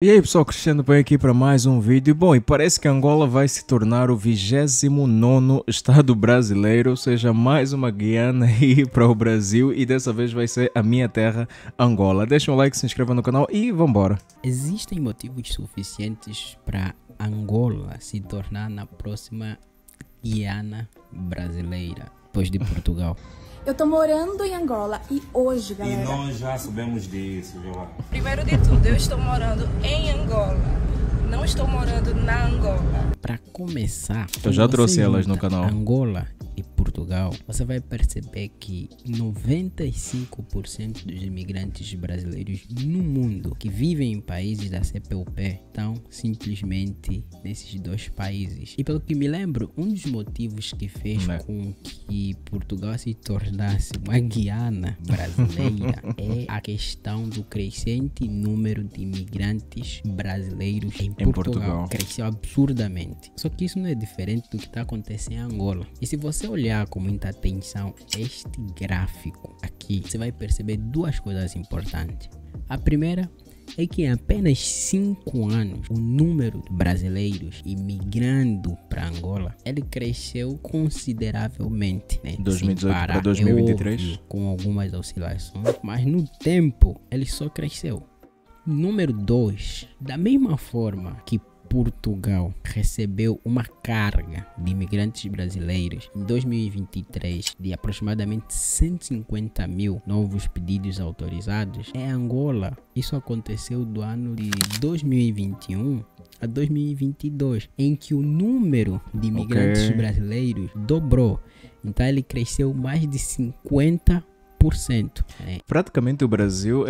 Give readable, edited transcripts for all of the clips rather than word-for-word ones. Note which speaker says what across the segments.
Speaker 1: E aí pessoal, Cristiano por aqui para mais um vídeo. Bom, e parece que Angola vai se tornar o 29º estado brasileiro, ou seja, mais uma Guiana aí para o Brasil, e dessa vez vai ser a minha terra, Angola. Deixa um like, se inscreva no canal e vambora.
Speaker 2: Existem motivos suficientes para Angola se tornar na próxima Guiana brasileira, depois de Portugal.
Speaker 3: Eu tô morando em Angola e hoje, galera...
Speaker 4: E nós já sabemos disso, João.
Speaker 5: Primeiro de tudo, eu estou morando em Angola. Não estou morando na Angola.
Speaker 2: Para começar,
Speaker 1: Eu já trouxe elas no
Speaker 2: junta
Speaker 1: canal.
Speaker 2: Angola e Portugal, você vai perceber que 95% dos imigrantes brasileiros no mundo que vivem em países da CPLP estão simplesmente nesses dois países. E pelo que me lembro, um dos motivos que fez com que Portugal se tornasse uma Guiana brasileira é a questão do crescente número de imigrantes brasileiros em Portugal. Cresceu absurdamente. Só que isso não é diferente do que está acontecendo em Angola. E se você olhar com muita atenção este gráfico aqui, você vai perceber duas coisas importantes. A primeira é que em apenas 5 anos, o número de brasileiros imigrando para Angola, ele cresceu consideravelmente, né?
Speaker 1: 2018 para 2023.
Speaker 2: Óbvio, com algumas oscilações, mas no tempo ele só cresceu. Número 2, da mesma forma que Portugal recebeu uma carga de imigrantes brasileiros em 2023 de aproximadamente 150 mil novos pedidos autorizados, em Angola isso aconteceu do ano de 2021 a 2022, em que o número de imigrantes brasileiros dobrou. Então ele cresceu mais de 50%.
Speaker 1: Praticamente o Brasil,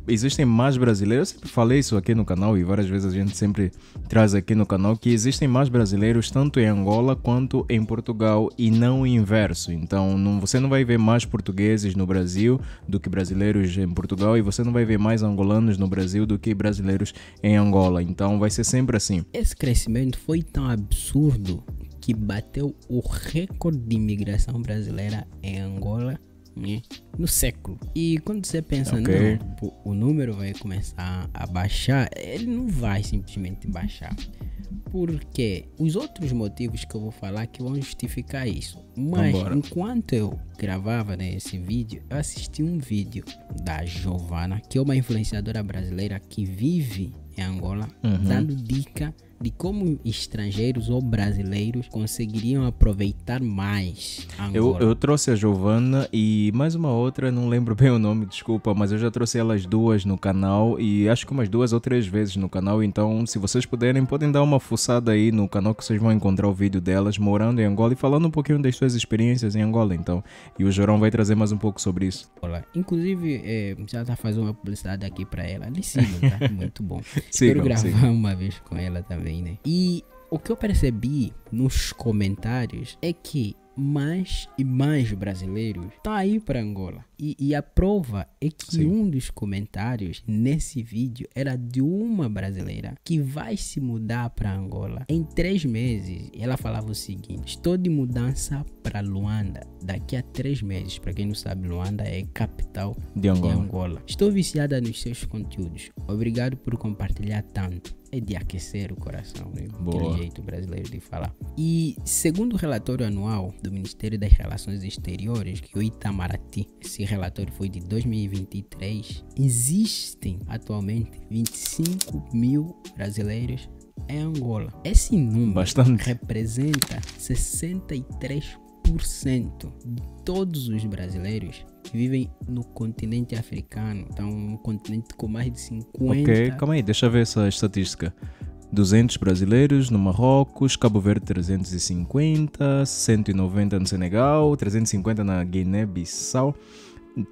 Speaker 1: existem mais brasileiros, eu sempre falei isso aqui no canal e várias vezes a gente sempre traz aqui no canal que existem mais brasileiros tanto em Angola quanto em Portugal e não o inverso. Então você não vai ver mais portugueses no Brasil do que brasileiros em Portugal, e você não vai ver mais angolanos no Brasil do que brasileiros em Angola. Então vai ser sempre assim.
Speaker 2: Esse crescimento foi tão absurdo que bateu o recorde de imigração brasileira em Angola no século. E quando você pensa, não, o número vai começar a baixar, ele não vai simplesmente baixar, porque os outros motivos que eu vou falar que vão justificar isso. Mas enquanto eu gravava esse vídeo, eu assisti um vídeo da Giovana, que é uma influenciadora brasileira que vive em Angola, dando dica de como estrangeiros ou brasileiros conseguiriam aproveitar mais Angola.
Speaker 1: Eu trouxe a Giovana e mais uma outra, não lembro bem o nome, desculpa, mas eu já trouxe elas duas no canal e acho que umas 2 ou 3 vezes no canal. Então se vocês puderem, podem dar uma fuçada aí no canal que vocês vão encontrar o vídeo delas morando em Angola e falando um pouquinho das suas experiências em Angola. Então, e o Jorão vai trazer mais um pouco sobre isso.
Speaker 2: Inclusive, já tá fazendo uma publicidade aqui pra ela, ali sigam, tá? Muito bom. Quero gravar uma vez com ela também, né? E o que eu percebi nos comentários é que mais e mais brasileiros estão aí para Angola. E a prova é que um dos comentários nesse vídeo era de uma brasileira que vai se mudar para Angola em 3 meses. Ela falava o seguinte: estou de mudança para Luanda daqui a 3 meses. Para quem não sabe, Luanda é capital de Angola. Estou viciada nos seus conteúdos. Obrigado por compartilhar tanto. É de aquecer o coração, né? Aquele jeito brasileiro de falar. E segundo o relatório anual do Ministério das Relações Exteriores, que o Itamaraty, esse relatório foi de 2023, existem atualmente 25 mil brasileiros em Angola. Esse número representa 63% de todos os brasileiros que vivem no continente africano. Então, um continente com mais de 50...
Speaker 1: Ok, calma aí, deixa eu ver essa estatística. 200 brasileiros no Marrocos, Cabo Verde 350, 190 no Senegal, 350 na Guiné-Bissau,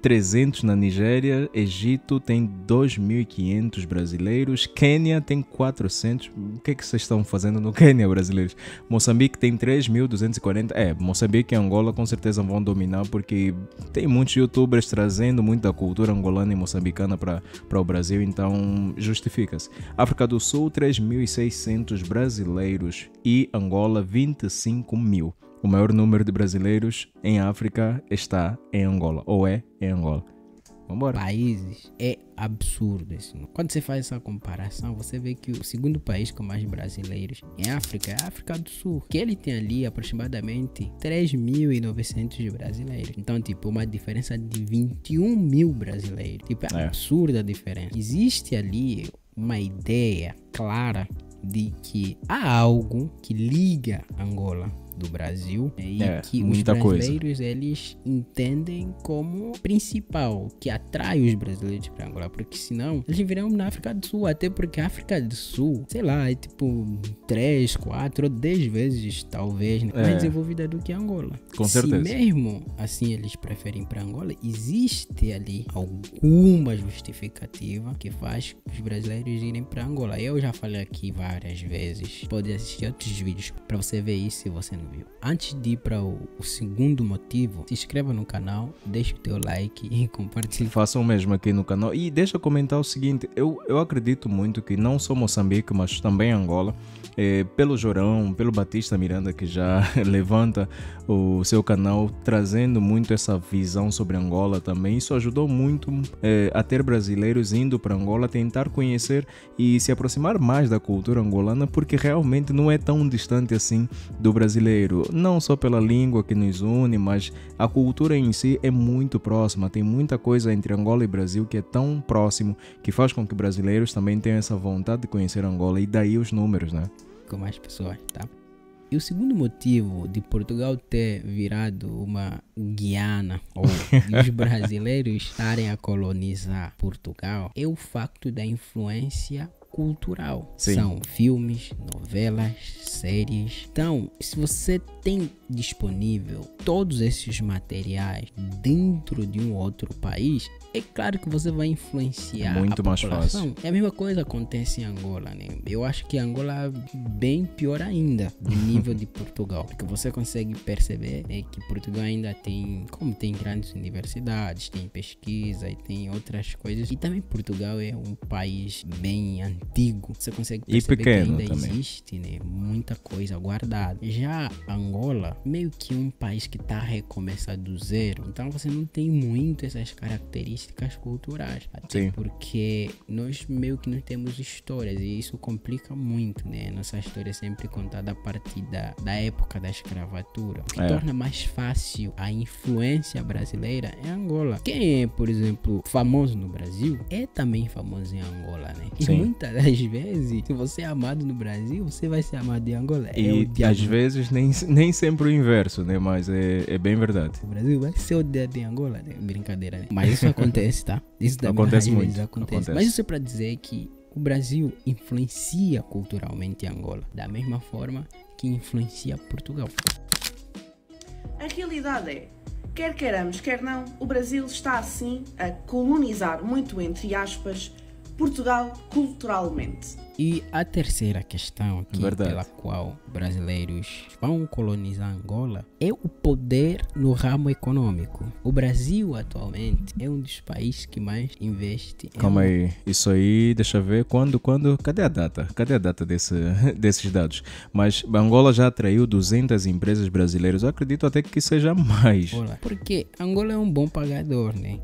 Speaker 1: 300 na Nigéria, Egito tem 2.500 brasileiros, Quênia tem 400. O que é que vocês estão fazendo no Quênia, brasileiros? Moçambique tem 3.240. Moçambique e Angola com certeza vão dominar, porque tem muitos youtubers trazendo muita cultura angolana e moçambicana para o Brasil, então justifica-se. África do Sul, 3.600 brasileiros e Angola, 25 mil. O maior número de brasileiros em África está em Angola, ou é em Angola. Vambora.
Speaker 2: países é absurdo. Assim. Quando você faz essa comparação, você vê que o segundo país com mais brasileiros em África é a África do Sul, que ele tem ali aproximadamente 3.900 brasileiros. Então, tipo, uma diferença de 21 mil brasileiros. Tipo, é absurda a diferença. Existe ali uma ideia clara de que há algo que liga Angola do Brasil e que os brasileiros eles entendem como principal, que atrai os brasileiros para Angola, porque senão eles virão na África do Sul, até porque a África do Sul, sei lá, é tipo 3, 4 ou 10 vezes talvez mais desenvolvida do que Angola.
Speaker 1: Com certeza.
Speaker 2: Se mesmo assim eles preferem para Angola, existe ali alguma justificativa que faz os brasileiros irem para Angola. Eu já falei aqui várias vezes, pode assistir outros vídeos para você ver isso se você não viu. Antes de ir para o segundo motivo, se inscreva no canal, deixe o teu like e compartilhe.
Speaker 1: Façam o mesmo aqui no canal e deixa comentar o seguinte, eu acredito muito que não só Moçambique, mas também Angola, pelo Jorão, pelo Batista Miranda, que já levanta o seu canal trazendo muito essa visão sobre Angola também, isso ajudou muito a ter brasileiros indo para Angola, tentar conhecer e se aproximar mais da cultura angolana, porque realmente não é tão distante assim do brasileiro. Não só pela língua que nos une, mas a cultura em si é muito próxima. Tem muita coisa entre Angola e Brasil que é tão próximo que faz com que brasileiros também tenham essa vontade de conhecer Angola, e daí os números, né?
Speaker 2: Com mais pessoas, tá? E o segundo motivo de Portugal ter virado uma Guiana ou os brasileiros estarem a colonizar Portugal é o facto da influência cultural.
Speaker 1: Sim.
Speaker 2: São filmes, novelas, séries. Então, se você tem disponível todos esses materiais dentro de um outro país, é claro que você vai influenciar
Speaker 1: muito
Speaker 2: a
Speaker 1: mais
Speaker 2: população.
Speaker 1: fácil.
Speaker 2: É a mesma coisa acontece em Angola, né? Eu acho que Angola é bem pior ainda do nível de Portugal, porque você consegue perceber que Portugal ainda tem, como tem grandes universidades, tem pesquisa e tem outras coisas, e também Portugal é um país bem antigo, você consegue perceber
Speaker 1: pequeno
Speaker 2: que ainda
Speaker 1: também.
Speaker 2: existe, né, muita coisa guardada. Já Angola, meio que um país que está a recomeçar do zero, então você não tem muito essas características culturais, até
Speaker 1: Sim.
Speaker 2: porque nós meio que não temos histórias e isso complica muito, né? Nossa história é sempre contada a partir da época da escravatura, o que torna mais fácil a influência brasileira em Angola. Quem é, por exemplo, famoso no Brasil é também famoso em Angola, né? E
Speaker 1: Sim.
Speaker 2: muitas das vezes, se você é amado no Brasil, você vai ser amado em Angola.
Speaker 1: E às vezes nem sempre o inverso, né? Mas é bem verdade.
Speaker 2: O Brasil vai ser odiado em Angola, né? Brincadeira, né? Mas isso acontece, tá? Isso também
Speaker 1: Acontece
Speaker 2: às vezes
Speaker 1: muito,
Speaker 2: acontece. Mas isso é pra dizer que o Brasil influencia culturalmente Angola, da mesma forma que influencia Portugal.
Speaker 6: A realidade é, quer queiramos, quer não, o Brasil está assim a colonizar, muito entre aspas, Portugal culturalmente.
Speaker 2: E a terceira questão aqui,
Speaker 1: Verdade.
Speaker 2: pela qual brasileiros vão colonizar Angola, é o poder no ramo econômico. O Brasil atualmente é um dos países que mais investe em
Speaker 1: Calma aí, isso aí, deixa eu ver, quando, cadê a data? Cadê a data desses dados? Mas Angola já atraiu 200 empresas brasileiras, eu acredito até que seja mais.
Speaker 2: Angola. Porque Angola é um bom pagador, né?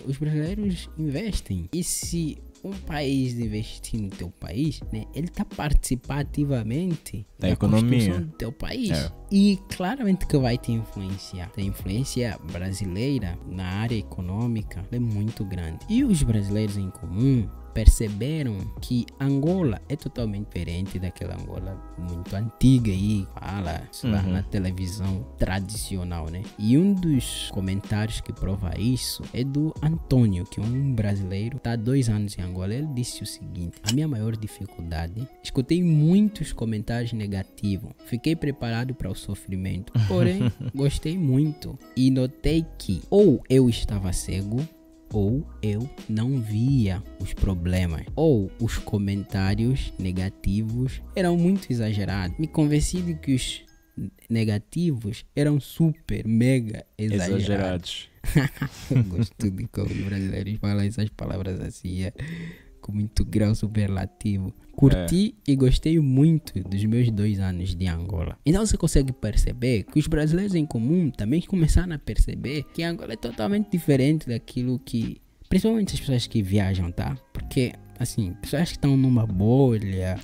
Speaker 2: Os brasileiros investem. E se um país investir no teu país, né, ele está participativamente
Speaker 1: Da
Speaker 2: na
Speaker 1: economia
Speaker 2: construção do teu país.
Speaker 1: É.
Speaker 2: E claramente que vai te influenciar. A influência brasileira na área econômica é muito grande. E os brasileiros em comum perceberam que Angola é totalmente diferente daquela Angola muito antiga aí, fala lá na televisão tradicional, né? E um dos comentários que prova isso é do Antônio, que é um brasileiro, está há 2 anos em Angola. Ele disse o seguinte: a minha maior dificuldade, escutei muitos comentários negativos, fiquei preparado para o sofrimento, porém gostei muito e notei que ou eu estava cego, ou eu não via os problemas, ou os comentários negativos eram muito exagerados. Me convenci de que os negativos eram super, mega exagerados. Eu gosto de como os brasileiros falam essas palavras assim, com muito grau superlativo. Curti e gostei muito dos meus 2 anos de Angola. Então você consegue perceber que os brasileiros em comum também começaram a perceber que Angola é totalmente diferente daquilo que principalmente as pessoas que viajam, tá? Porque, assim, pessoas que estão numa bolha.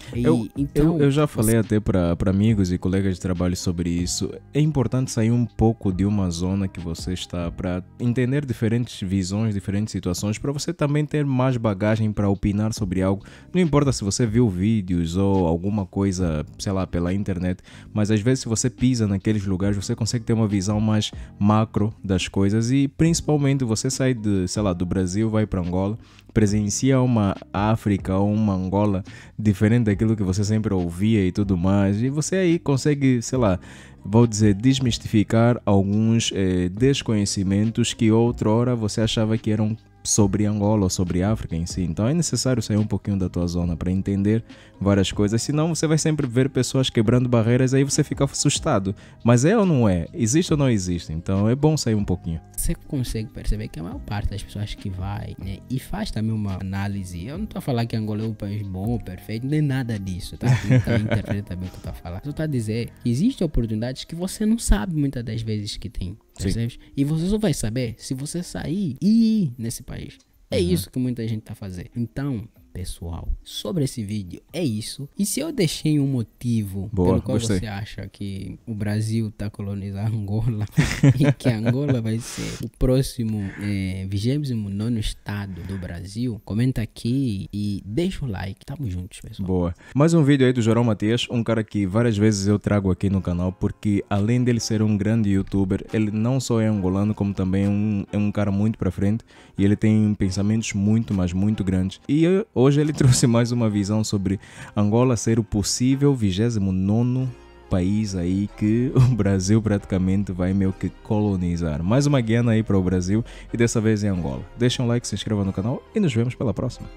Speaker 1: Eu já falei até para amigos e colegas de trabalho sobre isso. É importante sair um pouco de uma zona que você está para entender diferentes visões, diferentes situações, para você também ter mais bagagem para opinar sobre algo. Não importa se você viu vídeos ou alguma coisa, sei lá, pela internet, mas às vezes se você pisa naqueles lugares, você consegue ter uma visão mais macro das coisas e principalmente você sai de, sei lá, do Brasil, vai para Angola, presencia uma África ou uma Angola diferente daquilo que você sempre ouvia e tudo mais, e você aí consegue, sei lá, vou dizer, desmistificar alguns desconhecimentos que outrora você achava que eram sobre Angola ou sobre África em si. Então é necessário sair um pouquinho da tua zona para entender várias coisas, senão você vai sempre ver pessoas quebrando barreiras, aí você fica assustado. Mas é ou não é? Existe ou não existe? Então é bom sair um pouquinho.
Speaker 2: Você consegue perceber que a maior parte das pessoas que vai, né, e faz também uma análise. Eu não estou a falar que Angola é um país bom, perfeito, nem nada disso, tá? Então interpreta bem o que eu estou a falar. Eu estou a dizer que existem oportunidades que você não sabe muitas das vezes que tem. Percebes? E você só vai saber se você sair e ir nesse país. É isso que muita gente tá fazendo. Então, pessoal, sobre esse vídeo é isso. E se eu deixei um motivo pelo qual você acha que o Brasil tá colonizando Angola e que Angola vai ser o próximo 29º estado do Brasil, comenta aqui e deixa o like. Tamo juntos, pessoal.
Speaker 1: Boa. Mais um vídeo aí do João Matias, um cara que várias vezes eu trago aqui no canal, porque além dele ser um grande youtuber, ele não só é angolano, como também é um cara muito pra frente e ele tem pensamentos muito, mas muito grandes. E hoje ele trouxe mais uma visão sobre Angola ser o possível 29º país aí que o Brasil praticamente vai meio que colonizar. Mais uma Guiana aí para o Brasil e dessa vez em Angola. Deixa um like, se inscreva no canal e nos vemos pela próxima.